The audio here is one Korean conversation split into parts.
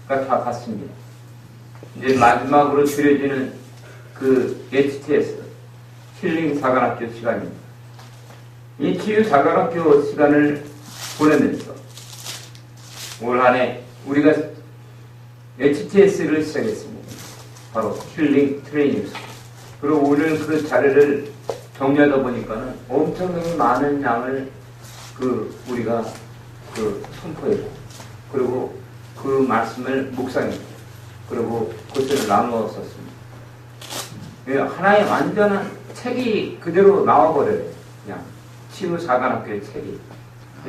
다 갔습니다. 이제 마지막으로 드려지는 그 HTS, 힐링 사관학교 시간입니다. 이 치유 사관학교 시간을 보내면서 올 한 해 우리가 HTS를 시작했습니다. 바로 힐링 트레이닝. 그리고 오늘 그 자료를 정리하다 보니까는 엄청나게 많은 양을 우리가 선포했고, 그리고 그 말씀을 묵상했고, 그리고 그것을 나누었었습니다. 하나의 완전한 책이 그대로 나와버려요. 그냥 치유 사관학교의 책이.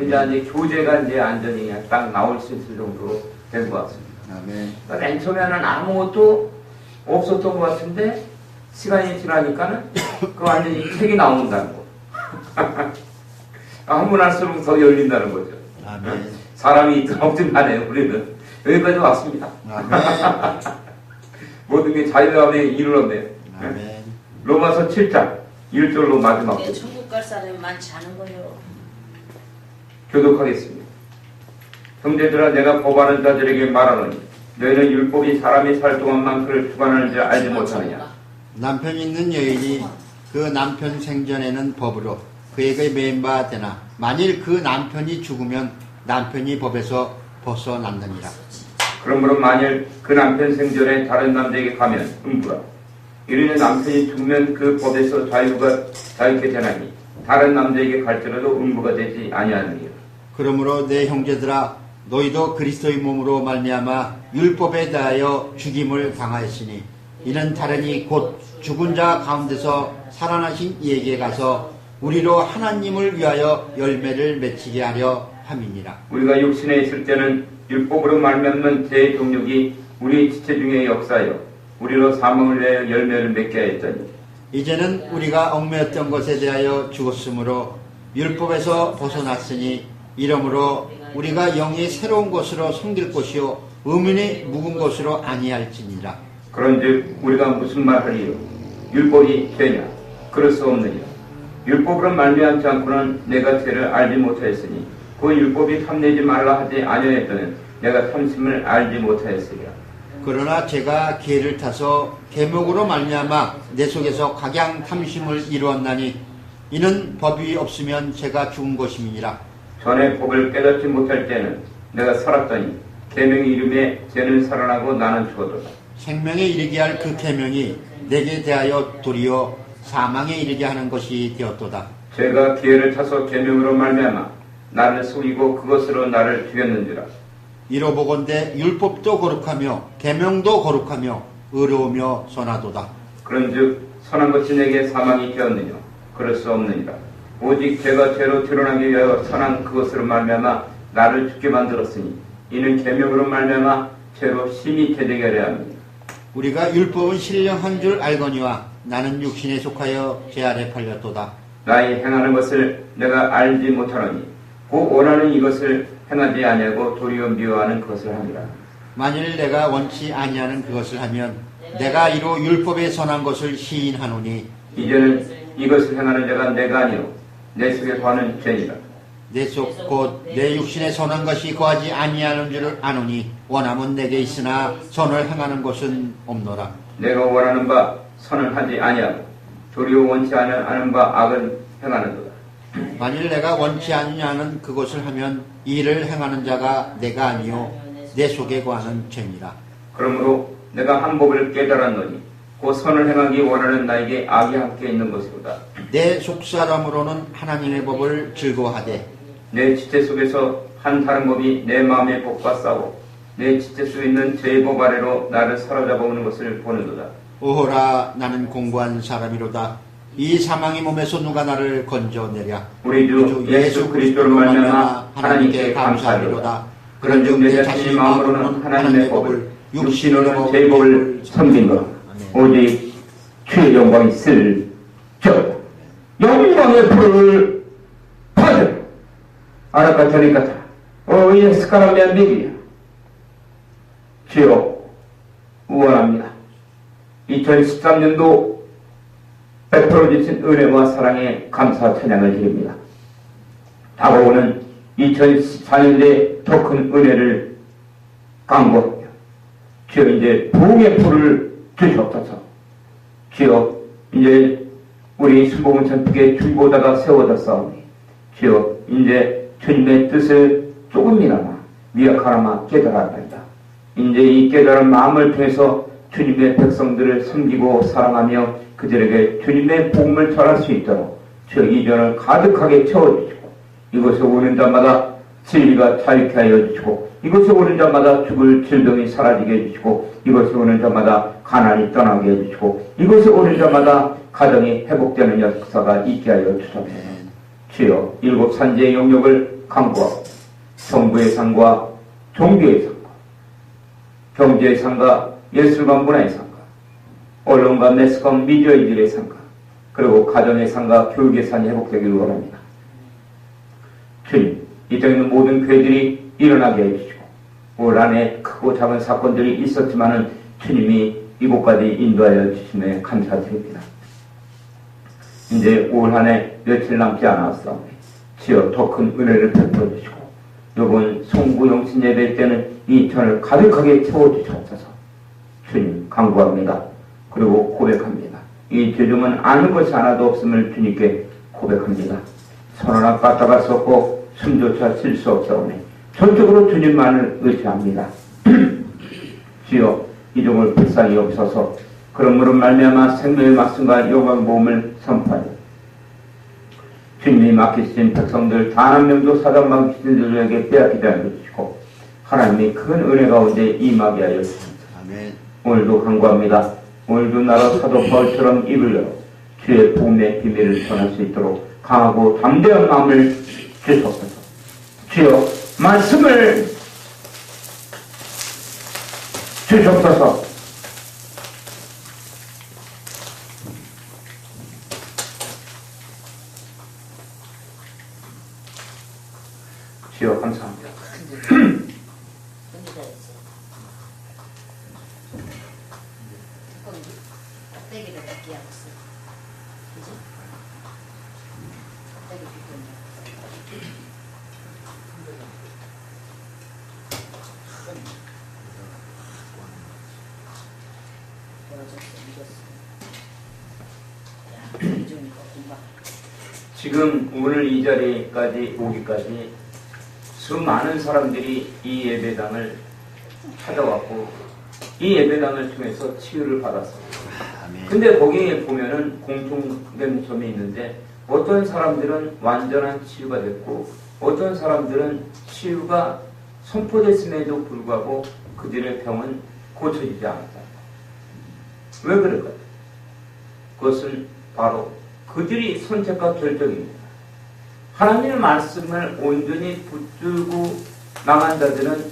이제 교재가 이제 완전히 딱 나올 수 있을 정도로 된 것 같습니다. 아멘. 그러니까 맨 처음에는 아무것도 없었던 것 같은데 시간이 지나니까는 그 완전히 책이 나온다는 거. 한 번 할수록 더 열린다는 거죠. 아멘. 사람이 있든 없든 간에 우리는 여기까지 왔습니다. 아멘. 모든 게 자유함에 이르렀네요. 아멘. 로마서 7장 1절로 마지막 왜 천국 갈 사람이 많지 않은 거요? 교독하겠습니다. 형제들아, 내가 법하는 자들에게 말하노니 너희는 율법이 사람이 살 동안만 그를 주관하는지 알지 못하느냐. 남편 있는 여인이 그 남편 생전에는 법으로 그에게 매인바 되나 만일 그 남편이 죽으면 남편이 법에서 벗어났느니라. 그러므로 만일 그 남편 생전에 다른 남자에게 가면 음부라. 이르는 남편이 죽으면 그 법에서 자유케 되나니 다른 남자에게 갈지라도 음부가 되지 아니하느니라. 그러므로 내 형제들아, 너희도 그리스도의 몸으로 말미암아 율법에 대하여 죽임을 당하였으니 이는 다른이 곧 죽은 자 가운데서 살아나신 이에게 가서 우리로 하나님을 위하여 열매를 맺히게 하려 함이니라. 우리가 육신에 있을 때는 율법으로 말미암는 죄의 정욕이 우리 지체 중에 역사하여 우리로 사망을 위하여 열매를 맺게 하였더니 이제는 우리가 얽매였던 것에 대하여 죽었으므로 율법에서 벗어났으니 이러므로 우리가 영이 새로운 것으로 섬길 것이요 의문이 묵은 것으로 아니할지니라. 그런즉 우리가 무슨 말하리요? 율법이 죄냐? 그럴 수 없느니라. 율법으로 말미암지 않고는 내가 죄를 알지 못하였으니 그 율법이 탐내지 말라 하지 아니하였더는 내가 탐심을 알지 못하였으리라. 그러나 제가 기회를 타서 계명으로 말미암아 내 속에서 각양 탐심을 이루었나니 이는 법이 없으면 제가 죽은 것임이니라. 전에 법을 깨닫지 못할 때는 내가 살았더니 계명의 이름에 죄는 살아나고 나는 죽었도다. 생명에 이르게 할 그 계명이 내게 대하여 도리어 사망에 이르게 하는 것이 되었도다. 죄가 기회를 타서 계명으로 말미암아 나를 속이고 그것으로 나를 죽였는지라. 이로보건대 율법도 거룩하며 계명도 거룩하며 의로우며 선하도다. 그런즉 선한 것이 내게 사망이 되었느냐? 그럴 수 없느니라. 오직 죄가 죄로 드러나기 위하여 선한 그것으로 말미암아 나를 죽게 만들었으니 이는 계명으로 말미암아 죄로 심히 되게 하려 합니다. 우리가 율법은 신령한 줄 알거니와 나는 육신에 속하여 죄 아래 팔렸도다. 나의 행하는 것을 내가 알지 못하노니 곧 원하는 이것을 행하지 아니하고 도리어 미워하는 그것을 합니다. 만일 내가 원치 아니하는 그것을 하면 내가 이로 율법에 선한 것을 시인하노니 이제는 이것을 행하는 자가 내가 아니요 내 속에 거하는 죄니라. 내 속 곧 내 육신에 선한 것이 거하지 아니하는 줄 아노니 원함은 내게 있으나 선을 행하는 것은 없노라. 내가 원하는 바 선을 하지 아니하고 도리어 원치 않은 바 악을 행하는도다. 만일 내가 원치 아니하는 그것을 하면 이를 행하는 자가 내가 아니요 내 속에 거하는 죄니라. 그러므로 내가 한 법을 깨달았노니 그 선을 행하기 원하는 나에게 악이 함께 있는 것이로다. 내 속사람으로는 하나님의 법을 즐거워하되 내 지체 속에서 한 다른 법이 내 마음의 법과 싸워 내 지체 속에 있는 죄의 법 아래로 나를 사로잡아오는 것을 보는도다. 오호라, 나는 공고한 사람이로다. 이 사망의 몸에서 누가 나를 건져내랴. 우리 주 예수 그리스도로 말미암아 하나님께 감사하리로다. 그런즉 내 자신의 마음으로는 하나님의 법을 육신으로는 제 법을 섬긴 것 오직 주의 영광이 있을 저 영광의 불을 받으라. 아라카타리카타 예스카라미안 비비야. 주여 우원합니다. 2013년도 베풀어 주신 은혜와 사랑에 감사 찬양을 드립니다. 다가오는 2014년도에 더 큰 은혜를 간구하며 주여 이제 부흥의 불을 주시옵소서. 주여 이제 우리 순복음 전국에 줄보다가 세워졌사오니 주여 이제 주님의 뜻을 조금이나마 미약하나마 깨달았나이다. 이제 이 깨달은 마음을 통해서 주님의 백성들을 섬기고 사랑하며 그들에게 주님의 복음을 전할 수 있도록 주여 이 전을 가득하게 채워주시고 이곳에 오는 자마다 진리가 자유케 하여 주시고 이곳에 오는 자마다 죽을 질병이 사라지게 해주시고 이곳에 오는 자마다 가난이 떠나게 해주시고 이곳에 오는 자마다 가정이 회복되는 역사가 있게 하여 주옵소서. 주여 일곱 산지의 영역을 강구하고 정부의 상과 종교의 상과 경제의 상과 예술과 문화의 상과 언론과 매스컴 미디어인들의 상과 그리고 가정의 상과 교육의 산이 회복되기를 원합니다. 주님 이 땅에 있는 모든 교회들이 일어나게 해주시고 올 한해 크고 작은 사건들이 있었지만은 주님이 이곳까지 인도하여 주심에 감사드립니다. 이제 올 한해 며칠 남지 않았사오니 주여 더 큰 은혜를 베풀어 주시고 이번 송구 영신 예배 때는 이 천을 가득하게 채워주시옵소서. 주님 간구합니다. 그리고 고백합니다. 이 죄중은 아는 것이 하나도 없음을 주님께 고백합니다. 손 하나 까딱할 수 없고 숨조차 쉴 수 없사오니 전적으로 주님만을 의지합니다. 주여 이 종을 불쌍히 여기소서. 그러므로 말미암아 생명의 말씀과 영광 보험을 선포하여 주님이 맡기신 백성들 단 한 명도 사단 맡기신 자들에게 빼앗기지 않게 해주시고 하나님이 큰 은혜 가운데 임하게 하여 주십니다. 오늘도 간구합니다. 오늘도 나라 사도 바울처럼 입을 열어 주의 복음의 비밀을 전할 수 있도록 강하고 담대한 마음을 주시옵소서. 주여 말씀을 주시옵소서. 주여 감사합니다. 껍데기를 벗기 하고 있어. 그지? 껍데기 벗겼네. 떨어졌어, 익었어. 야, 잊으니까 금방. 지금 오늘 이 자리까지 오기까지 수많은 사람들이 이 예배당을 찾아왔고 이 예배당을 통해서 치유를 받았습니다. 근데 거기에 보면은 공통된 점이 있는데 어떤 사람들은 완전한 치유가 됐고 어떤 사람들은 치유가 선포됐음에도 불구하고 그들의 병은 고쳐지지 않았다. 왜 그럴까요? 그것은 바로 그들이 선택과 결정입니다. 하나님의 말씀을 온전히 붙들고 나간 자들은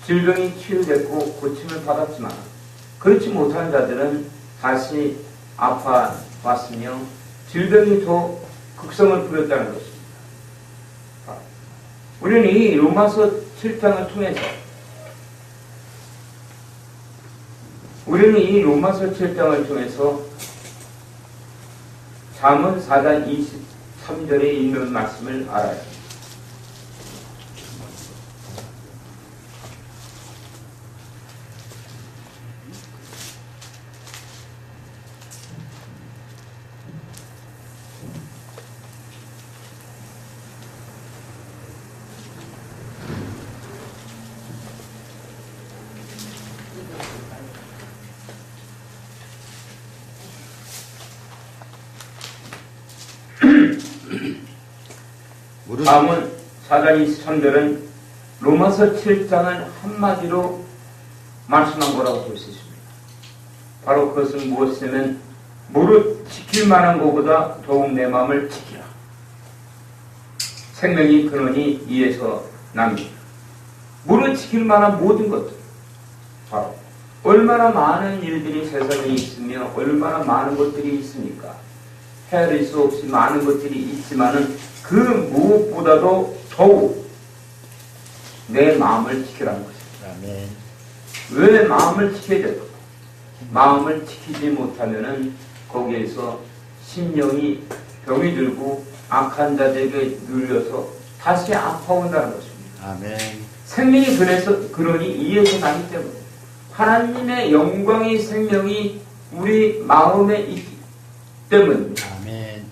질병이 치유됐고 고침을 받았지만 그렇지 못한 자들은 다시 아파왔으며 질병이 더 극성을 부렸다는 것입니다. 우리는 이 로마서 7장을 통해서 잠언 4장 23절에 있는 말씀을 알아야 합니다. 잠언 4장 23절은 로마서 7장을 한마디로 말씀한 거라고 볼 수 있습니다. 바로 그것은 무엇이냐면 무릇 지킬 만한 것보다 더욱 내 마음을 지키라. 생명이 근원이 이에서 납니다. 무릇 지킬 만한 모든 것들, 바로 얼마나 많은 일들이 세상에 있으며 얼마나 많은 것들이 있습니까? 헤아릴 수 없이 많은 것들이 있지만은 그 무엇보다도 더욱 내 마음을 지키라는 것입니다. 아멘. 왜 마음을 지켜야 될까? 마음을 지키지 못하면은 거기에서 심령이 병이 들고 악한 자들에게 눌려서 다시 아파온다는 것입니다. 아멘. 생명이 그러니 이에서 나기 때문에 하나님의 영광의 생명이 우리 마음에 있기 때문입니다. 아멘.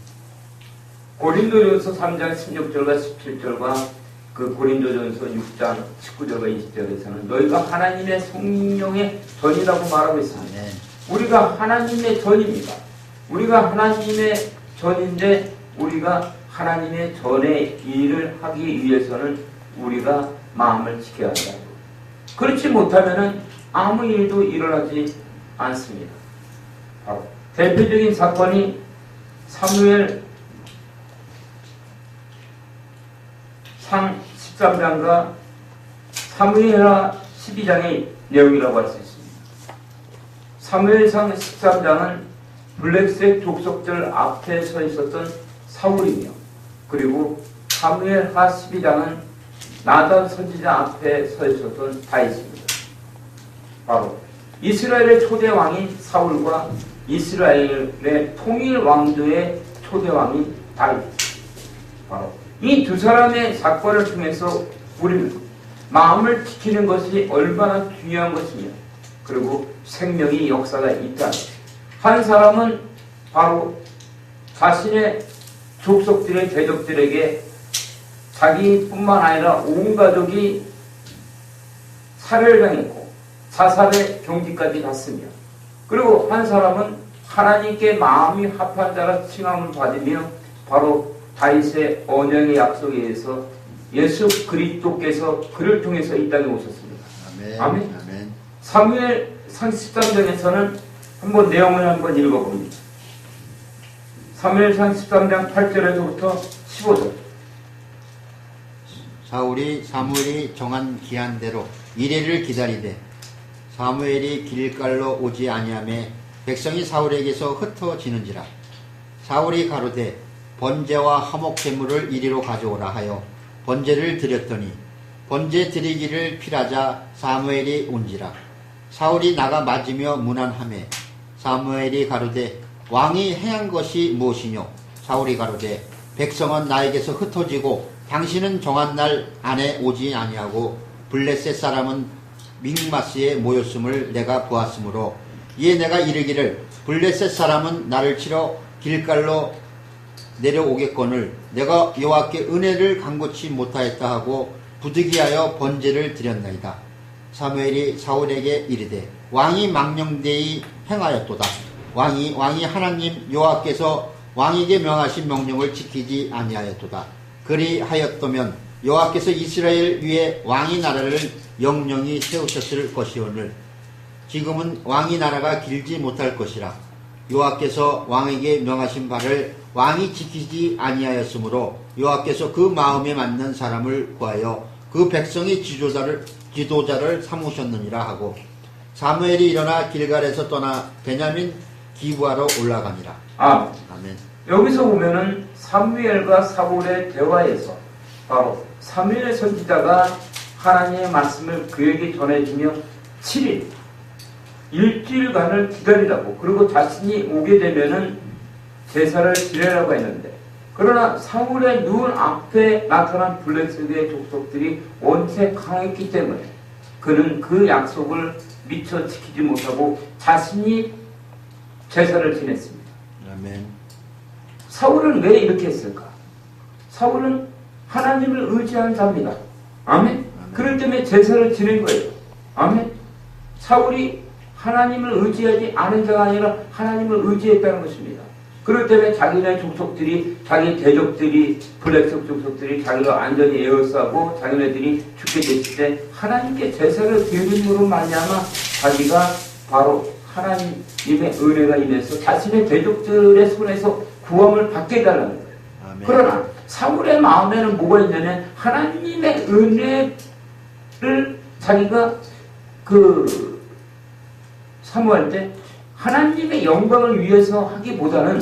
고린도전서 3장 16절과 17절과 그 고린도전서 6장 19절과 20절에서는 너희가 하나님의 성령의 전이라고 말하고 있습니다. 아멘. 우리가 하나님의 전입니다. 우리가 하나님의 전인데 우리가 하나님의 전의 일을 하기 위해서는 우리가 마음을 지켜야 한다. 그렇지 못하면 아무 일도 일어나지 않습니다. 바로 대표적인 사건이 사무엘 상 13장과 사무엘하 12장의 내용이라고 할 수 있습니다. 사무엘상 13장은 블랙색 족속들 앞에 서 있었던 사울이며, 그리고 사무엘하 12장은 나단 선지자 앞에 서 있었던 다윗입니다. 바로 이스라엘의 초대 왕인 사울과 이스라엘의 통일 왕조의 초대 왕인 다윗. 바로 이 두 사람의 사건을 통해서 우리는 마음을 지키는 것이 얼마나 중요한 것이며, 그리고 생명의 역사가 있다는 것. 한 사람은 바로 자신의 족속들의 대적들에게 자기뿐만 아니라 온 가족이 살해당했고 자살의 경지까지 갔으며, 그리고 한 사람은 하나님께 마음이 합한 자라 칭함을 받으며 바로 다윗의 언약의 약속에 의해서 예수 그리스도께서 그를 통해서 이 땅에 오셨습니다. 아멘. 아멘. 아멘. 사무엘 13장에서는 한번 내용을 한번 읽어봅니다. 사무엘상 13장 8절에서부터 15절. 사무엘이 정한 기한대로 이래를 기다리되 사무엘이 길갈로 오지 아니하매 백성이 사울에게서 흩어지는지라. 사울이 가로되 번제와 화목 제물을 이리로 가져오라 하여 번제를 드렸더니 번제 드리기를 필하자 사무엘이 온지라. 사울이 나가 맞으며 문안하매 사무엘이 가로되 왕이 행한 것이 무엇이뇨? 사울이 가로되 백성은 나에게서 흩어지고 당신은 정한 날 안에 오지 아니하고 블레셋 사람은 믹마스에 모였음을 내가 보았으므로 이에 내가 이르기를 블레셋 사람은 나를 치러 길갈로 내려오겠거늘 내가 여호와께 은혜를 간구치 못하였다 하고 부득이하여 번제를 드렸나이다. 사무엘이 사울에게 이르되 왕이 망령되이 행하였도다. 왕이 하나님 여호와께서 왕에게 명하신 명령을 지키지 아니하였도다. 그리하였더면 여호와께서 이스라엘 위에 왕이 나라를 영영히 세우셨을 것이오늘 지금은 왕이 나라가 길지 못할 것이라. 여호와께서 왕에게 명하신 바를 왕이 지키지 아니하였으므로 여호와께서 그 마음에 맞는 사람을 구하여 그 백성의 지도자를 삼으셨느니라 하고 사무엘이 일어나 길갈에서 떠나 베냐민 기브아로 올라가니라. 아멘. 여기서 보면은 사무엘과 사울의 대화에서 바로 사무엘 선지자가 하나님의 말씀을 그에게 전해주며 7일 일주일간을 기다리라고, 그리고 자신이 오게 되면은 제사를 지내라고 했는데, 그러나 사울의 눈 앞에 나타난 블레셋의 족속들이 원체 강했기 때문에 그는 그 약속을 미처 지키지 못하고 자신이 제사를 지냈습니다. 아멘. 사울은 왜 이렇게 했을까? 사울은 하나님을 의지하는 자입니다. 아멘. 그럴 때문에 제사를 지낸 거예요. 아멘. 사울이 하나님을 의지하지 않은 자가 아니라 하나님을 의지했다는 것입니다. 그럴 때문에 자기네 족속들이, 자기 대적들이, 블레셋 족속들이 자기가 안전히 에워싸고 자기네들이 죽게 됐을 때 하나님께 제사를 드림으로 말미암아 자기가 바로 하나님의 은혜가 임해서 자신의 대적들의 손에서 구원을 받게 해달라는 거예요. 아멘. 그러나 사울의 마음에는 뭐가 있냐면 하나님의 은혜를 자기가 사모할 때 하나님의 영광을 위해서 하기보다는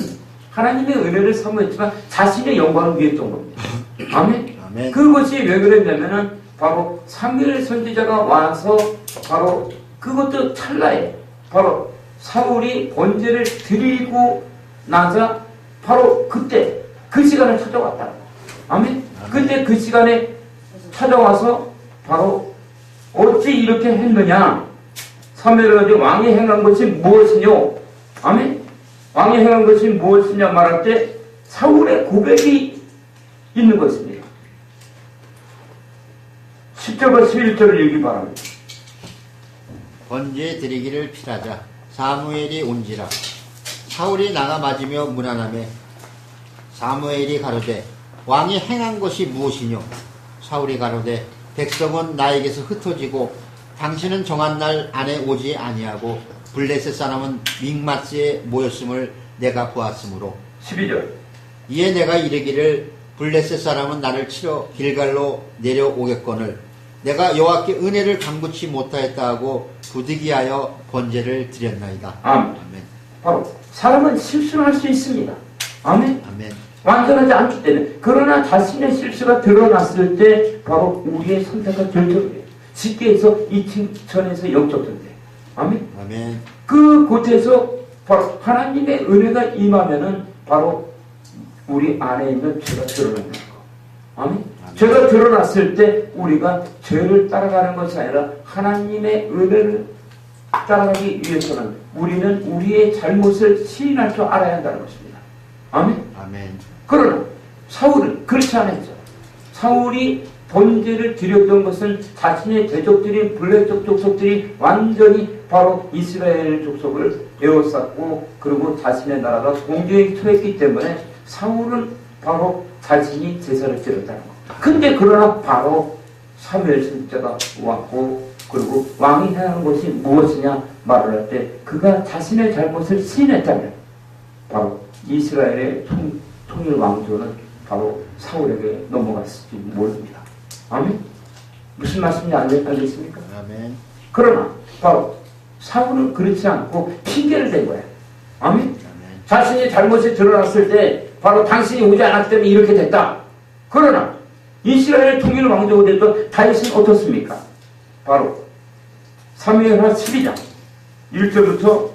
하나님의 은혜를 사모했지만 자신의 영광을 위했던 겁니다. 아멘. 아멘. 그것이 왜 그랬냐면은 바로 사무엘 선지자가 와서 바로 그것도 찰나에 바로 사울이 번제를 드리고 나자 바로 그때 그 시간을 찾아왔다. 아멘. 그때 그 시간에 찾아와서 바로 어찌 이렇게 했느냐? 사무엘이 가지고 왕이 행한 것이 무엇이뇨? 아멘? 왕이 행한 것이 무엇이냐 말할 때 사울의 고백이 있는 것입니다. 10절과 11절을 읽기 바랍니다. 번제 드리기를 필하자 사무엘이 온지라 사울이 나가 맞으며 문안하매 사무엘이 가로되 왕이 행한 것이 무엇이뇨? 사울이 가로되 백성은 나에게서 흩어지고 당신은 정한 날 안에 오지 아니하고 블레셋 사람은 믹마스에 모였음을 내가 보았으므로 12절. 이에 내가 이르기를 블레셋 사람은 나를 치러 길갈로 내려오겠거늘 내가 여호와께 은혜를 간구치 못하였다 하고 부득이하여 번제를 드렸나이다. 아멘. 바로 사람은 실수를 할 수 있습니다. 아멘. 아멘. 완전하지 않기 때문에. 그러나 자신의 실수가 드러났을 때 바로 우리의 선택과 결정이에요. 쉽게 해서 이 칭천에서 영적전대. 아멘. 아멘. 그 곳에서 바로 하나님의 은혜가 임하면은 바로 우리 안에 있는 죄가 드러나는 거. 아멘. 아멘. 죄가 드러났을 때 우리가 죄를 따라가는 것이 아니라 하나님의 은혜를 따라가기 위해서는 우리는 우리의 잘못을 시인할 줄 알아야 한다는 것입니다. 아멘. 아멘. 그러나 사울은 그렇지 않았죠. 사울이 번제를 드렸던 것은 자신의 대적들인 블레셋 족속들이 완전히 바로 이스라엘 족속을 에워쌌고 그리고 자신의 나라가 공격에 처했기 때문에 사울은 바로 자신이 제사를 드렸다는 것. 근데 그러나 바로 사무엘 선지자가 왔고 그리고 왕이 행하는 것이 무엇이냐 말을 할 때 그가 자신의 잘못을 시인했다면 바로 이스라엘의 통일 왕조는 바로 사울에게 넘어갔을지 모릅니다. 아멘? 무슨 말씀인지 알겠습니까? 아멘. 그러나 바로 사울은 그렇지 않고 핑계를 댄 거예요. 아멘? 아멘. 자신의 잘못이 드러났을 때 바로 당신이 오지 않았기 때문에 이렇게 됐다. 그러나 이스라엘 통일 왕조가 됐던 다윗은 어떻습니까? 바로 사무엘하 12장 1절부터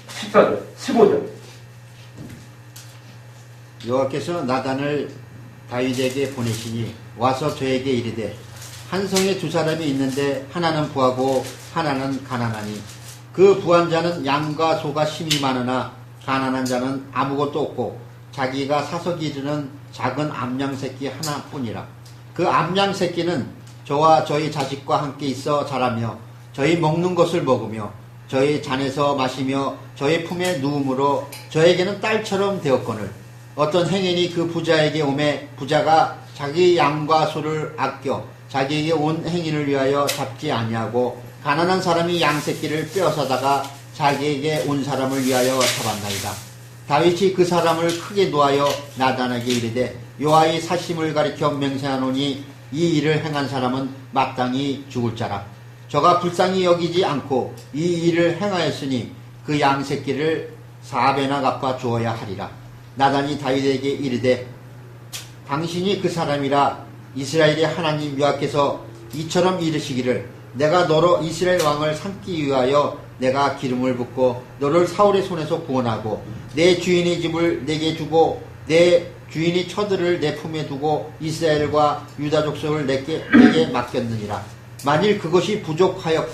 14절 15절 여호와께서 나단을 다윗에게 보내시니 와서 저에게 이르되 한 성에 두 사람이 있는데 하나는 부하고 하나는 가난하니 그 부한 자는 양과 소가 심히 많으나 가난한 자는 아무것도 없고 자기가 사서 기르는 작은 암양 새끼 하나뿐이라. 그 암양 새끼는 저와 저희 자식과 함께 있어 자라며 저희 먹는 것을 먹으며 저희 잔에서 마시며 저희 품에 누움으로 저에게는 딸처럼 되었거늘 어떤 행인이 그 부자에게 오매 부자가 자기 양과 소를 아껴 자기에게 온 행인을 위하여 잡지 아니하고 가난한 사람이 양 새끼를 빼앗아다가 자기에게 온 사람을 위하여 잡았나이다. 다윗이 그 사람을 크게 노하여 나단에게 이르되 여호와의 사심을 가리켜 맹세하노니 이 일을 행한 사람은 마땅히 죽을 자라. 저가 불쌍히 여기지 않고 이 일을 행하였으니 그 양 새끼를 4배나 갚아 주어야 하리라. 나단이 다윗에게 이르되 당신이 그 사람이라 이스라엘의 하나님 여호와께서 이처럼 이르시기를 내가 너로 이스라엘 왕을 삼기 위하여 내가 기름을 붓고 너를 사울의 손에서 구원하고 내 주인의 집을 내게 주고 내 주인이 처들을 내 품에 두고 이스라엘과 유다 족속을 내게 맡겼느니라. 만일 그것이 부족하였을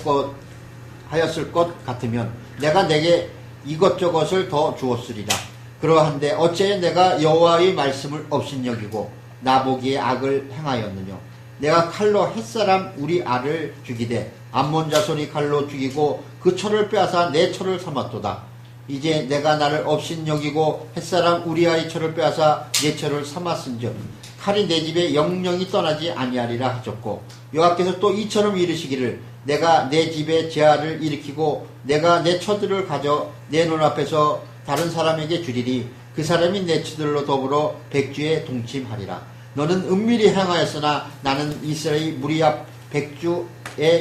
것 같으면 내가 내게 이것저것을 더 주었으리라. 그러한데 어째 내가 여호와의 말씀을 업신여기고 나보기에 악을 행하였느냐. 내가 칼로 햇사람 우리 아를 죽이되 암몬 자손이 칼로 죽이고 그 철을 빼앗아 내 철을 삼았도다. 이제 내가 나를 업신여기고 햇사람 우리아의 철을 빼앗아 내 철을 삼았은즉 칼이 내 집에 영영이 떠나지 아니하리라 하셨고 여호와께서 또 이처럼 이르시기를 내가 내 집에 재앙을 일으키고 내가 내 처들을 가져 내 눈앞에서 다른 사람에게 주리리. 그 사람이 내 처들로 더불어 백주에 동침하리라. 너는 은밀히 행하였으나 나는 이스라엘 무리 앞 백주의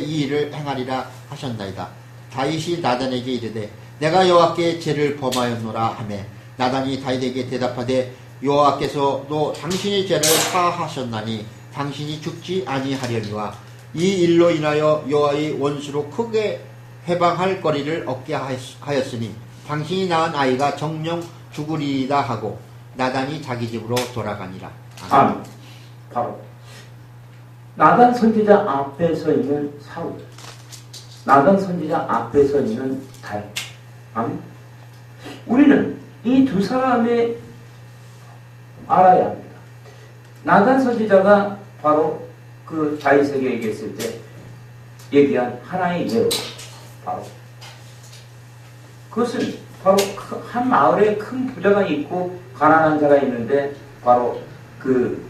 이 일을 행하리라 하셨나이다. 다윗이 나단에게 이르되 내가 여호와께 죄를 범하였노라 하매 나단이 다윗에게 대답하되 여호와께서도 당신의 죄를 사하셨나니 당신이 죽지 아니하려니와 이 일로 인하여 여호와의 원수로 크게 해방할 거리를 얻게 하였으니 당신이 낳은 아이가 정령 죽으리이다 하고 나단이 자기 집으로 돌아가니라. 아멘. 바로 나단 선지자 앞에 서 있는 사울, 나단 선지자 앞에 서 있는 다윗. 아멘. 우리는 이 두 사람의 알아야 합니다. 나단 선지자가 바로 그 다윗에게 얘기했을 때 얘기한 하나의 예로, 바로 그것은 바로 한 마을에 큰 부자가 있고 가난한 자가 있는데, 바로 그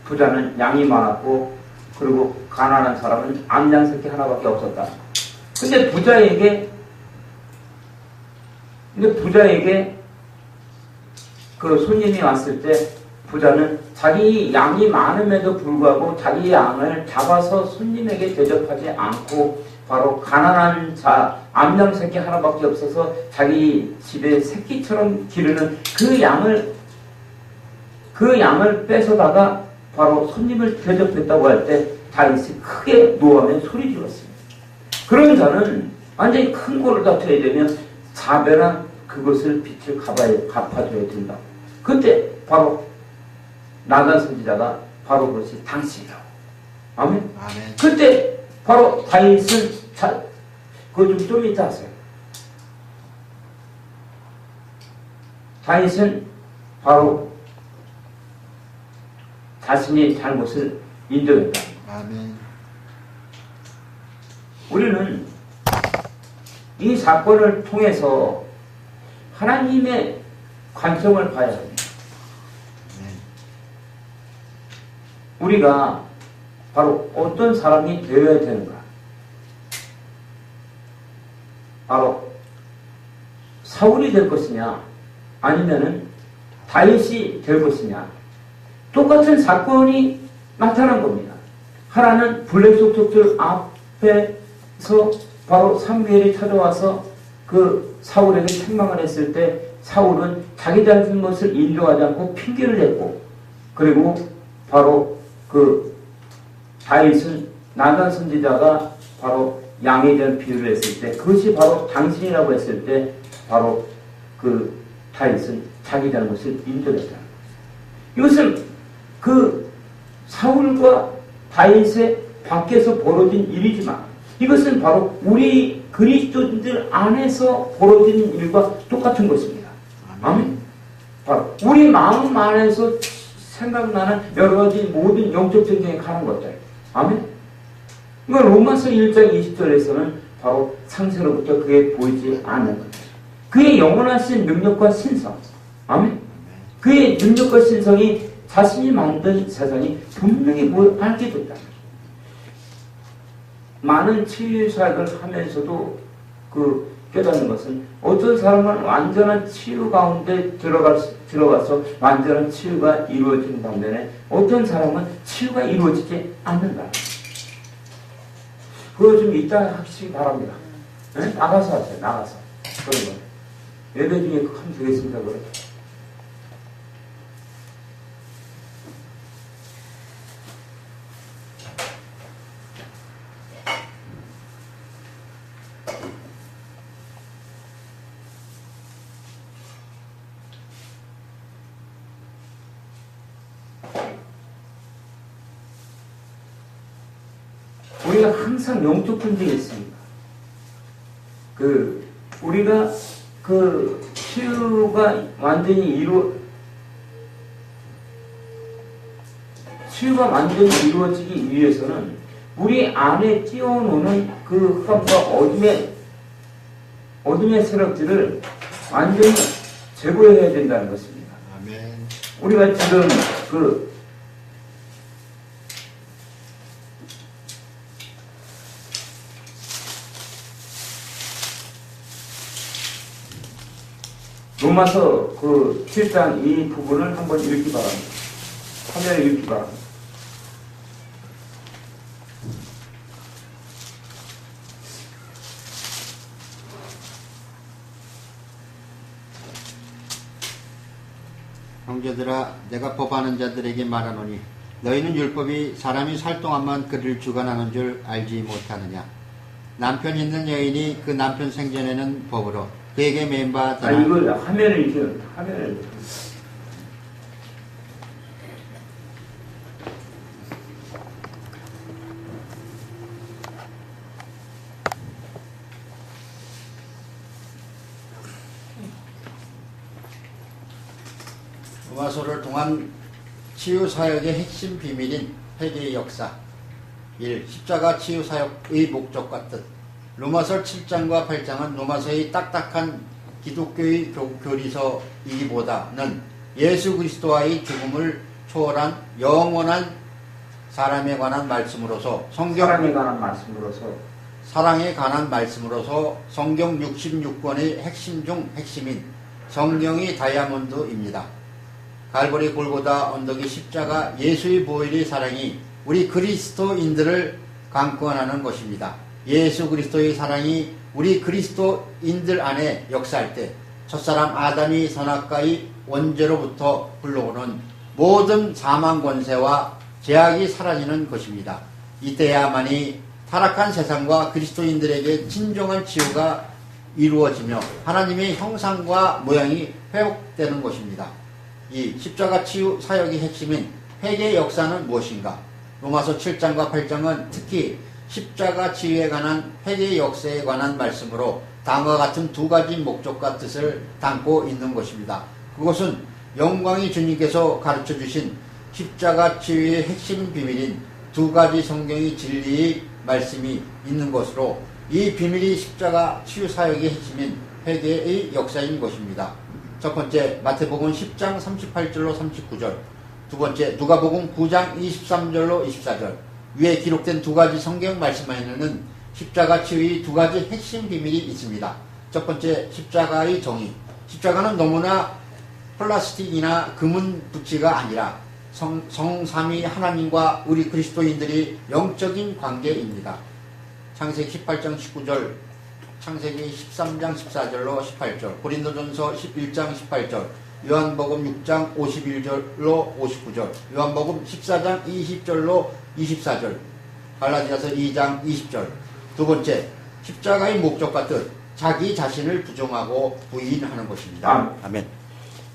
부자는 양이 많았고, 그리고 가난한 사람은 암양 새끼 하나밖에 없었다. 근데 부자에게 그 손님이 왔을 때 부자는 자기 양이 많음에도 불구하고 자기 양을 잡아서 손님에게 대접하지 않고, 바로 가난한 자, 암양 새끼 하나밖에 없어서 자기 집에 새끼처럼 기르는 그 양을 뺏어다가 바로 손님을 대접했다고 할 때 다윗이 크게 노하며 소리 질렀습니다. 그런 자는 완전히 큰 고를 다쳐야 되면 자배나 그것을 빚을 갚아줘야 된다. 그때 바로 나단 선지자가 바로 그것이 당신이라고. 아멘. 아멘. 그때 바로 다윗은 그거 좀 이따 하세요. 다윗은 바로 자신의 잘못을 인정했다. 아멘. 우리는 이 사건을 통해서 하나님의 관점을 봐야 합니다. 우리가 바로 어떤 사람이 되어야 되는가? 바로 사울이 될 것이냐, 아니면은 다윗이 될 것이냐. 똑같은 사건이 나타난 겁니다. 하나는 블랙소프트 앞에서 바로 사무엘이 찾아와서 그 사울에게 책망을 했을 때 사울은 자기 잘못을 인정하지 않고 핑계를 댔고, 그리고 바로 그 다윗은 나단 선지자가 바로 양에 대한 비유를 했을 때 그것이 바로 당신이라고 했을 때 바로 그 다윗은 자기 잘못을 인정했다. 이것은 그 사울과 다윗의 밖에서 벌어진 일이지만 이것은 바로 우리 그리스도인들 안에서 벌어지는 일과 똑같은 것입니다. 아멘. 바로 우리 마음 안에서 생각나는 여러 가지 모든 영적 전쟁에 가는 것들. 아멘. 이건 로마서 1장 20절에서는 바로 상세로부터 그에 보이지 않는 것. 그의 영원하신 능력과 신성. 아멘. 그의 능력과 신성이 자신이 만든 세상이 분명히 알게 됐다. 많은 치유 사역을 하면서도 그 깨닫는 것은 어떤 사람은 완전한 치유 가운데 들어가서 완전한 치유가 이루어지는 반면에 어떤 사람은 치유가 이루어지지 않는다. 그거 좀 이따 하시기 바랍니다. 네? 나가서 하세요. 나가서. 그런 거. 예배 중에 그거 하면 되겠습니다. 그래. 우리가 항상 영적 전쟁이 있습니다. 우리가 치유가 완전히 이루어지기 위해서는 우리 안에 뛰어노는 그 흑암과 어둠의 세력들을 완전히 제거해야 된다는 것입니다. 아멘. 우리가 지금 로마서 7장 이 부분을 한번 읽기 바랍니다. 화면에 읽기 바랍니다. 형제들아, 내가 법하는 자들에게 말하노니 너희는 율법이 사람이 살 동안만 그를 주관하는 줄 알지 못하느냐. 남편 있는 여인이 그 남편 생전에는 법으로 그에게 매인바 되나. 이거 화면을 이렇게 화면을 로마서를 통한 치유 사역의 핵심 비밀인 회개의 역사. 1. 십자가 치유 사역의 목적과 뜻. 로마서 7장과 8장은 로마서의 딱딱한 기독교의 교리서이기보다는 예수 그리스도와의 죽음을 초월한 영원한 사랑에 관한 말씀으로서 성경 66권의 핵심 중 핵심인 성령의 다이아몬드입니다. 갈보리 골고다 언덕의 십자가 예수의 보혈의 사랑이 우리 그리스도인들을 강권하는 것입니다. 예수 그리스도의 사랑이 우리 그리스도인들 안에 역사할 때 첫사람 아담이 선악과의 원죄로부터 불러오는 모든 사망 권세와 죄악이 사라지는 것입니다. 이때야만이 타락한 세상과 그리스도인들에게 진정한 치유가 이루어지며 하나님의 형상과 모양이 회복되는 것입니다. 이 십자가 치유 사역의 핵심인 회개의 역사는 무엇인가? 로마서 7장과 8장은 특히 십자가 치유에 관한 회개의 역사에 관한 말씀으로 다음과 같은 두 가지 목적과 뜻을 담고 있는 것입니다. 그것은 영광의 주님께서 가르쳐 주신 십자가 치유의 핵심 비밀인 두 가지 성경의 진리의 말씀이 있는 것으로 이 비밀이 십자가 치유 사역의 핵심인 회개의 역사인 것입니다. 첫 번째 마태복음 10장 38절로 39절, 두 번째 누가복음 9장 23절로 24절. 위에 기록된 두 가지 성경 말씀에는 십자가 치유의 두 가지 핵심 비밀이 있습니다. 첫 번째, 십자가의 정의. 십자가는 너무나 플라스틱이나 금은 부치가 아니라 성삼위 하나님과 우리 그리스도인들이 영적인 관계입니다. 창세기 18장 19절, 창세기 13장 14절로 18절, 고린도전서 11장 18절, 요한복음 6장 51절로 59절, 요한복음 14장 20절로 24절, 갈라디아서 2장 20절. 두 번째, 십자가의 목적과 뜻, 자기 자신을 부정하고 부인하는 것입니다. 아멘.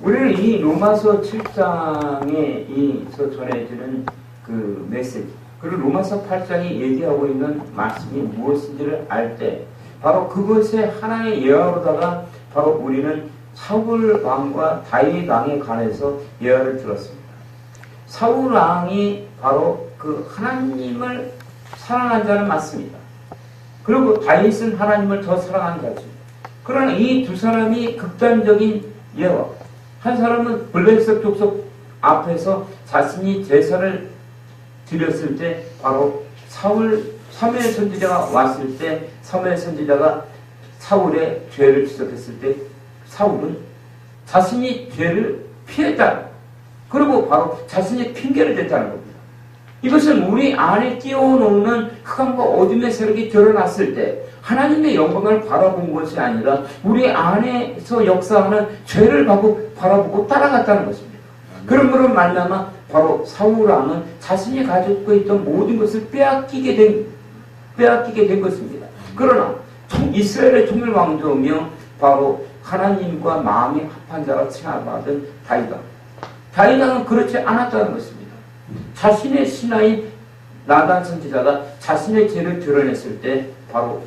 우리는 이 로마서 7장에 이서 전해지는 그 메시지, 그리고 로마서 8장이 얘기하고 있는 말씀이 무엇인지를 알 때 바로 그것에 하나의 예화로다가 바로 우리는 사울 왕과 다윗 왕에 관해서 예화를 들었습니다. 사울 왕이 바로 그 하나님을 사랑한 자는 맞습니다. 그리고 다윗은 하나님을 더 사랑한 자죠. 그러나 이 두 사람이 극단적인 예화, 한 사람은 블레셋 족속 앞에서 자신이 제사를 드렸을 때 바로 사무엘 선지자가 왔을 때 사무엘 선지자가 사울의 죄를 지적했을 때 사울은 자신이 죄를 피했다. 그리고 바로 자신이 핑계를 댔다는 겁니다. 이것은 우리 안에 끼워놓는 흑암과 어둠의 세력이 드러났을 때 하나님의 영광을 바라본 것이 아니라 우리 안에서 역사하는 죄를 바라보고 따라갔다는 것입니다. 그런 것으로 말미암아 바로 사울 왕은 자신이 가지고 있던 모든 것을 빼앗기게 된 것입니다. 그러나 이스라엘의 통일 왕조며 바로 하나님과 마음이 합한 자라 칭함받은 다윗 왕은 그렇지 않았다는 것입니다. 자신의 신하인 나단 선지자가 자신의 죄를 드러냈을 때 바로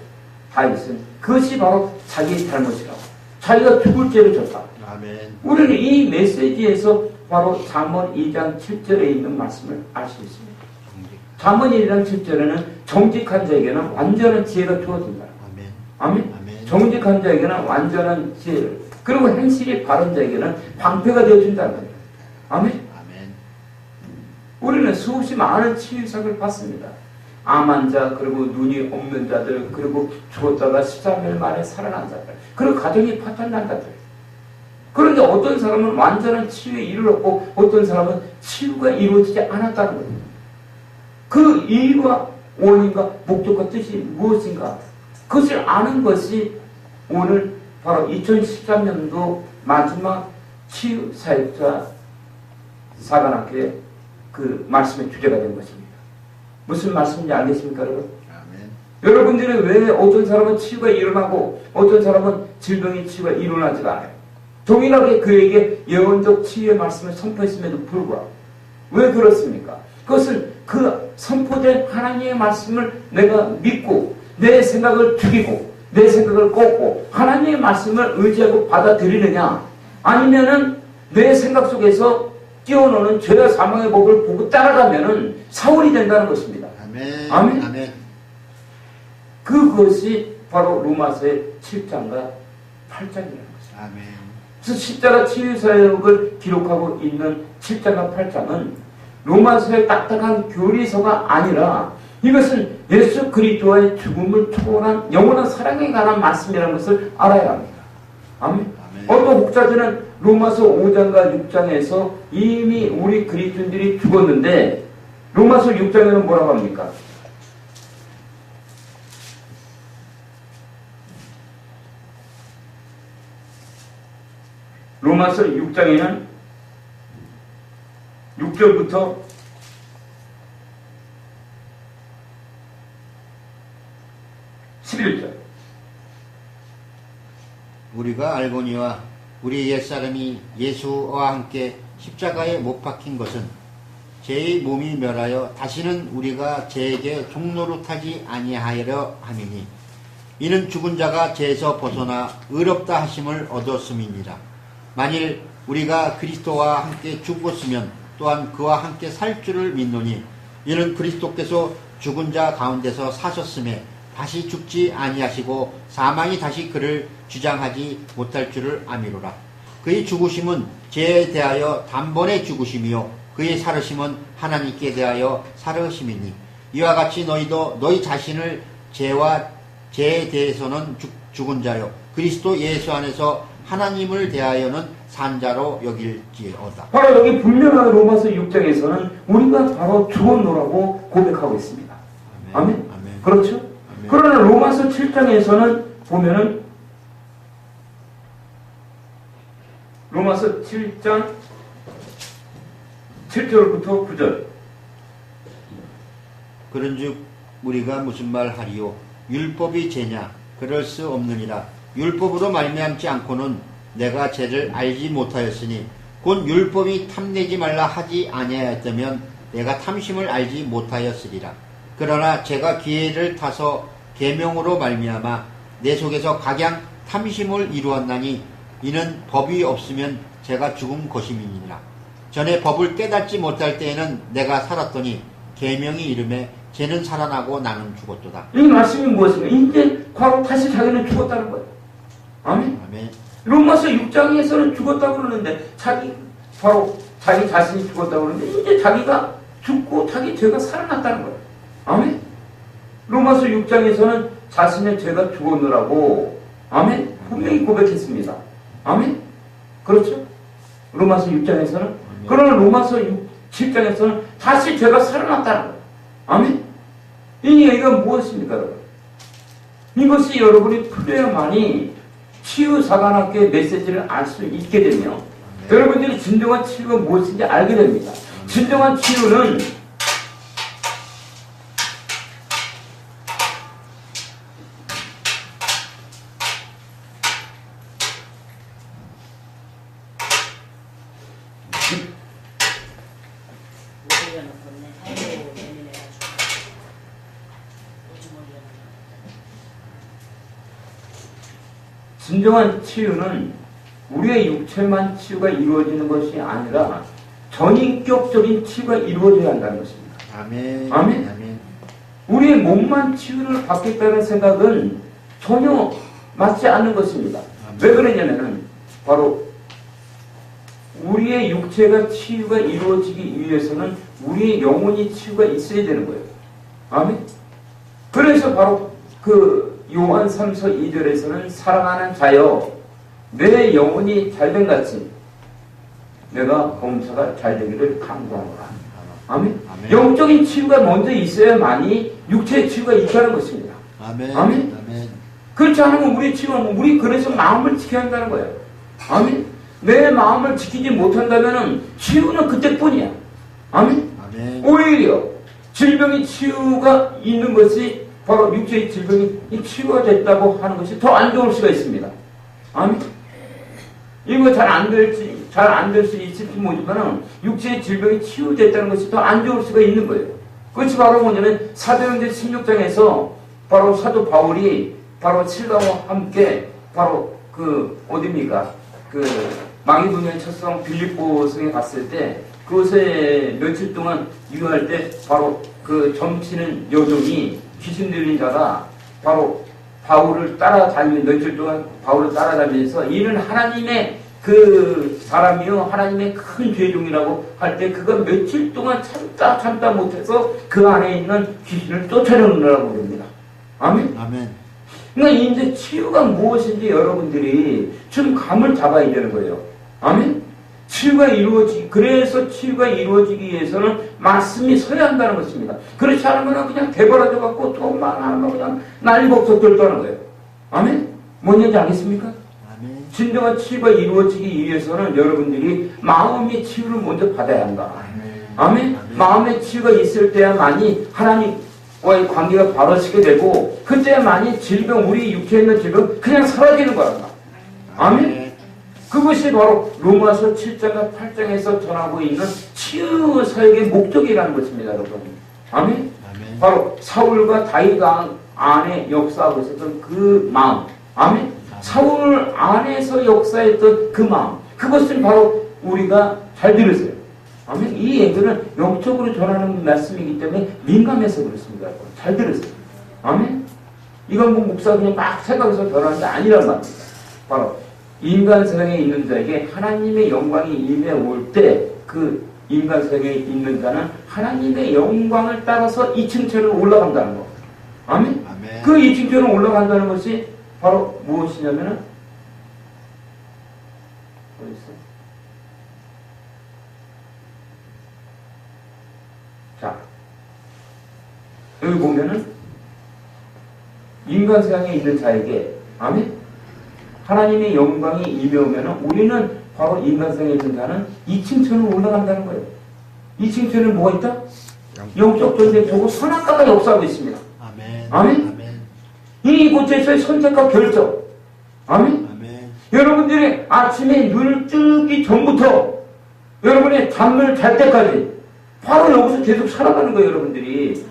다윗은 그것이 바로 자기의 잘못이라고, 자기가 죽을 죄를 졌다. 아멘. 우리는 이 메시지에서 바로 잠언 2장 7절에 있는 말씀을 알 수 있습니다. 잠언 1장 7절에는 정직한 자에게는 완전한 지혜가 주어진다. 아멘. 아멘. 정직한 자에게는 완전한 지혜를, 그리고 행실이 바른 자에게는 방패가 되어준다는 거예요. 아멘. 아멘. 우리는 수없이 많은 치유사를 받습니다. 암 환자, 그리고 눈이 없는 자들, 그리고 죽었다가 13일 만에 살아난 자들, 그리고 가정이 파탄난 자들. 그런데 어떤 사람은 완전한 치유에 이르렀고 어떤 사람은 치유가 이루어지지 않았다는 겁니다. 그 이유와 원인과 목적과 뜻이 무엇인가? 그것을 아는 것이 오늘 바로 2013년도 마지막 치유 사역자 사관학교의 그 말씀의 주제가 된 것입니다. 무슨 말씀인지 알겠습니까, 여러분? 아멘. 여러분들은 왜 어떤 사람은 치유가 일어나고 어떤 사람은 질병의 치유가 일어나지가 않아요? 동일하게 그에게 예언적 치유의 말씀을 선포했음에도 불구하고 왜 그렇습니까? 그것은 그 선포된 하나님의 말씀을 내가 믿고 내 생각을 죽이고 내 생각을 꺾고 하나님의 말씀을 의지하고 받아들이느냐, 아니면은 내 생각 속에서 뛰어노는 죄와 사망의 법을 보고 따라가면은 사울이 된다는 것입니다. 아멘. 아멘. 아멘. 그것이 바로 로마서의 7장과 8장이라는 것입니다. 아멘. 그래서 십자가 치유사역을 기록하고 있는 7장과 8장은 로마서의 딱딱한 교리서가 아니라 이것은 예수 그리스도의 죽음을 초월한 영원한 사랑에 관한 말씀이라는 것을 알아야 합니다. 아멘. 어떤 목사들은 로마서 5장과 6장에서 이미 우리 그리스도인들이 죽었는데 로마서 6장에는 뭐라고 합니까? 로마서 6장에는 6절부터 11절. 우리가 알거니와 우리 옛사람이 예수와 함께 십자가에 못 박힌 것은 죄의 몸이 멸하여 다시는 우리가 죄에게 종노릇하지 아니하려 함이니 이는 죽은 자가 죄에서 벗어나 의롭다 하심을 얻었음이니라. 만일 우리가 그리스도와 함께 죽었으면 또한 그와 함께 살 줄을 믿노니 이는 그리스도께서 죽은 자 가운데서 사셨음에 다시 죽지 아니하시고 사망이 다시 그를 주장하지 못할 줄을 아미로라. 그의 죽으심은 죄에 대하여 단번에 죽으심이요 그의 살으심은 하나님께 대하여 살으심이니 이와 같이 너희도 너희 자신을 죄와 죄에 대해서는 죽은 자요 그리스도 예수 안에서 하나님을 대하여는 산 자로 여길지어다. 바로 여기 분명한 로마서 6장에서는 우리가 바로 죽었노라고 고백하고 있습니다. 아멘? 아멘. 그렇죠? 아멘. 그러나 로마서 7장에서는 보면은 로마서 7장 7절부터 9절. 그런즉 우리가 무슨 말 하리요? 율법이 죄냐? 그럴 수 없느니라. 율법으로 말미암지 않고는 내가 죄를 알지 못하였으니 곧 율법이 탐내지 말라 하지 아니하였다면 내가 탐심을 알지 못하였으리라. 그러나 제가 기회를 타서 계명으로 말미암아 내 속에서 각양 탐심을 이루었나니 이는 법이 없으면 제가 죽은 것임이니라. 전에 법을 깨닫지 못할 때에는 내가 살았더니 계명이 이름에 죄는 살아나고 나는 죽었도다. 이 말씀이 무엇인가? 이제 바로 다시 자기는 죽었다는 거예요. 아멘? 아멘. 로마서 6장에서는 죽었다고 그러는데 바로 자기 자신이 죽었다고 그러는데 이제 자기가 죽고 자기 죄가 살아났다는 거예요. 아멘? 로마서 6장에서는 자신의 죄가 죽었느라고 아멘? 분명히 고백했습니다. 아멘? 그렇죠? 로마서 6장에서는 그러나 로마서 7장에서는 다시 죄가 살아났다는 거예요. 아멘? 이 얘기가 무엇입니까, 여러분? 이것이 여러분이 풀려야만이 치유사관학교의 메시지를 알 수 있게 되며 여러분들이 진정한 치유가 무엇인지 알게 됩니다. 진정한 치유는 진정한 치유는 우리의 육체만 치유가 이루어지는 것이 아니라 전인격적인 치유가 이루어져야 한다는 것입니다. 아멘. 아멘. 아멘. 우리의 몸만 치유를 받겠다는 생각은 전혀 맞지 않는 것입니다. 왜 그러냐면은 바로 우리의 육체가 치유가 이루어지기 위해서는 우리의 영혼이 치유가 있어야 되는 거예요. 아멘. 그래서 바로 그 요한 3서 2절에서는 사랑하는 자여 내 영혼이 잘된 같이 내가 범사가 잘되기를 간구하노라. 아멘. 아멘. 영적인 치유가 먼저 있어야만이 육체의 치유가 있다는 것입니다. 아멘. 아멘. 아멘. 그렇지 않으면 우리 치유는 우리 그래서 마음을 지켜야 한다는 거예요. 아멘. 내 마음을 지키지 못한다면은 치유는 그때뿐이야. 아멘. 아멘. 오히려 질병의 치유가 있는 것이 바로 육체의 질병이 치유가 됐다고 하는 것이 더 안 좋을 수가 있습니다. 아멘. 이거 잘 안 될 수 있을지 모르지만 육체의 질병이 치유됐다는 것이 더 안 좋을 수가 있는 거예요. 그것이 바로 뭐냐면 사도행전 16장에서 바로 사도 바울이 바로 실과와 함께 바로 그 어디입니까? 그 마게도니아 첫성 빌립보성에 갔을 때 그곳에 며칠 동안 유효할 때 바로 그 점치는 여종이 귀신 들린 자가 바로 바울을 따라다니며 며칠 동안 바울을 따라다니면서 이는 하나님의 그 사람이요 하나님의 큰 죄종이라고 할 때 그가 며칠 동안 참다 못해서 그 안에 있는 귀신을 쫓아내느라고 그럽니다. 아멘? 아멘. 그러니까 이제 치유가 무엇인지 여러분들이 좀 감을 잡아야 되는 거예요. 아멘? 그래서 치유가 이루어지기 위해서는 말씀이 서야 한다는 것입니다. 그렇지 않으면 그냥 대버라져 갖고 또 망하면 그냥 난리법석 떨떠는 거예요. 아멘? 뭔지 알겠습니까? 아멘. 진정한 치유가 이루어지기 위해서는 여러분들이 마음의 치유를 먼저 받아야 한다. 아멘? 마음의 치유가 있을 때야만이 하나님과의 관계가 바로서게 되고 그때야만이 질병, 우리 육체에 있는 질병 그냥 사라지는 거란다. 아멘? 그것이 바로 로마서 7장과 8장에서 전하고 있는 치유 사역의 목적이라는 것입니다, 여러분. 아멘? 아멘. 바로 사울과 다윗 안에 역사하고 있었던 그 마음. 아멘? 사울 안에서 역사했던 그 마음. 그것은 바로 우리가 잘 들으세요. 아멘? 이 얘기는 영적으로 전하는 말씀이기 때문에 민감해서 그렇습니다, 여러분. 잘 들으세요. 아멘? 이건 뭐 목사 그냥 막 생각해서 전하는 게 아니란 말입니다. 바로 인간 세상에 있는 자에게 하나님의 영광이 임해올 때 그 인간 세상에 있는 자는 하나님의 영광을 따라서 2층천을 올라간다는 거. 아멘? 아멘. 그 2층천을 올라간다는 것이 바로 무엇이냐면은 어디 있어? 자, 여기 보면은 인간 세상에 있는 자에게 아멘? 하나님의 영광이 임해오면 우리는 바로 인간성에 있는 자는 2층천으로 올라간다는 거예요. 2층천은 뭐가 있다? 영적 전쟁 보고 선악과가 역사하고 있습니다. 아멘. 아멘? 아멘. 이곳에서의 선택과 결정. 아멘? 아멘. 여러분들이 아침에 눈을 뜨기 전부터 여러분의 잠을 잘 때까지 바로 여기서 계속 살아가는 거예요, 여러분들이.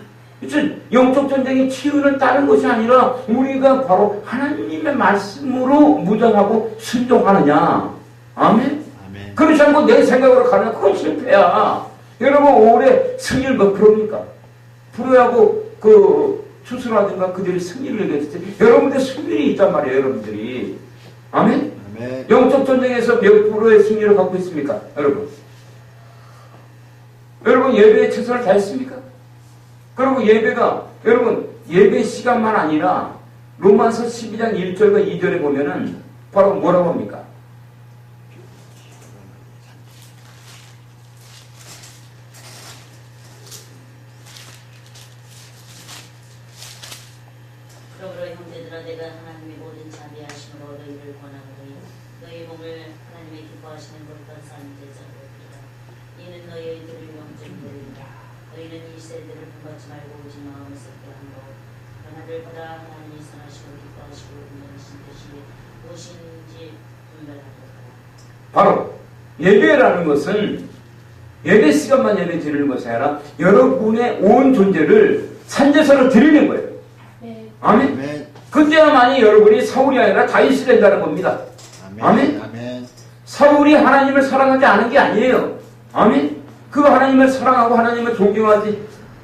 영적 전쟁이 치유를 따른 것이 아니라 우리가 바로 하나님의 말씀으로 무장하고 순종하느냐. 아멘? 아멘. 그렇지 않고 내 생각으로 가면 그건 실패야. 여러분 올해 승률 몇 프로입니까? 프로야구 그 투수라든가 그들이 승리를 얘기했을 때 여러분들 승률이 있단 말이에요, 여러분들이. 아멘? 아멘. 영적 전쟁에서 몇 프로의 승리를 갖고 있습니까, 여러분? 여러분 예배에 최선을 다했습니까? 그리고 예배가 여러분 예배 시간만 아니라 로마서 12장 1절과 2절에 보면은 바로 뭐라고 합니까? 그러므로 형제들아 내가 하나님의 모든 자비하심으로 너희를 권하노니 너희 몸을 하나님의 기뻐하시는 것과 산 제사로 드리라. 이는 너희의 드릴 영적이니라. 너희는 이 세대를 본받지 말고 오직 마음을 썩게 함으로 변화를 받아 하나님이 선하시고 기뻐하시고 은혜하신 뜻이 무엇인지 분별하도록. 바로 예배라는 것은 예배 시간만 예배 드리는 것이 아니라 여러분의 온 존재를 산제사로 드리는 거예요. 아멘? 아멘. 그때야만이 여러분이 사울이 아니라 다윗이 된다는 겁니다. 아멘? 아멘. 사울이 하나님을 사랑하지 않은 게 아니에요. 아멘? 그 하나님을 사랑하고 하나님을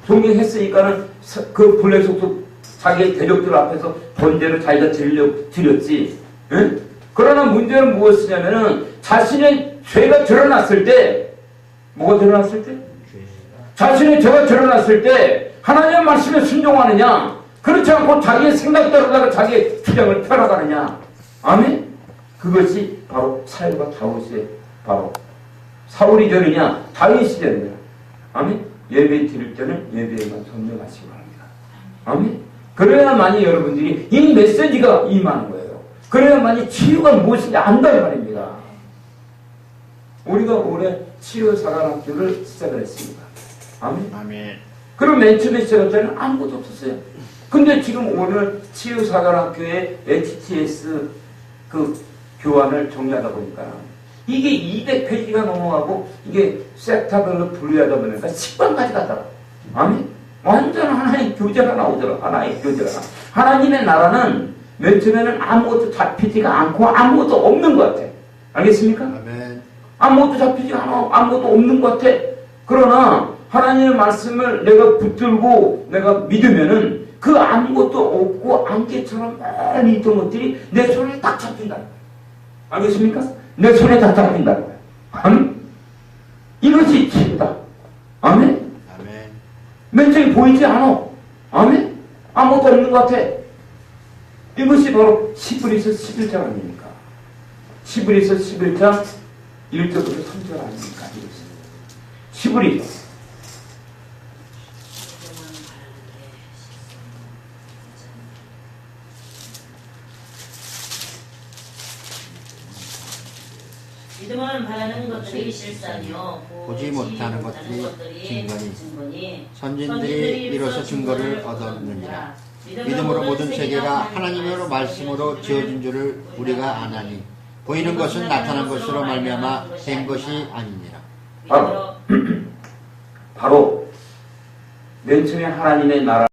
존경했으니까는 그 블랙 속도 자기의 대적들 앞에서 번제를 자기가 드렸지. 응? 그러나 문제는 무엇이냐면은 자신의 죄가 드러났을 때, 뭐가 드러났을 때? 자신의 죄가 드러났을 때 하나님의 말씀에 순종하느냐, 그렇지 않고 자기의 생각대로다가 자기의 주장을 펴나가느냐. 아멘? 그것이 바로 사울과 다윗의 바로 사울이 되느냐 다윗이 되느냐. 아멘? 예배 드릴 때는 예배에만 전념하시기 바랍니다. 아멘? 그래야만이 여러분들이 이 메시지가 임하는 거예요. 그래야만이 치유가 무엇인지 안다는 말입니다. 우리가 올해 치유사관학교를 시작을 했습니다. 아멘? 아멘. 그럼 맨 처음에 시작할 때는 아무것도 없었어요. 근데 지금 오늘 치유사관학교의 HTS 그 교환을 정리하다 보니까 이게 200페이지가 넘어가고 이게 섹터별로 분류하다 보니까 10번까지 가더라. 아멘? 완전 하나의 교재가 나오더라. 하나의 교재가 나와. 하나님의 나라는 맨 처음에는 아무것도 잡히지가 않고 아무것도 없는 것 같아. 알겠습니까? 아멘. 아무것도 잡히지 않아. 아무것도 없는 것 같아. 그러나 하나님의 말씀을 내가 붙들고 내가 믿으면은 그 아무것도 없고 안개처럼 많이 있던 것들이 내 손에 딱 잡힌다. 알겠습니까? 내 손에 다 잡힌다. 아멘? 이것이 치유다. 아멘? 아멘. 맨정이 보이지 않아. 아멘? 아무것도 없는 것 같아. 이것이 바로 시브리서 11장 아닙니까? 시브리서 11장 1절부터 3절 아닙니까? 시브리서. 믿음은 바라는 것들이 실상이요 보지 못하는 것들이 증거니 선진들이 이로써 증거를 얻었느니라. 믿음으로 모든 세계가 하나님의 말씀으로 지어진 줄을 우리가 아나니 보이는 것은 나타난 것으로 말미암아 된 것이 아니니라. 바로 맨 처음에 하나님의 나라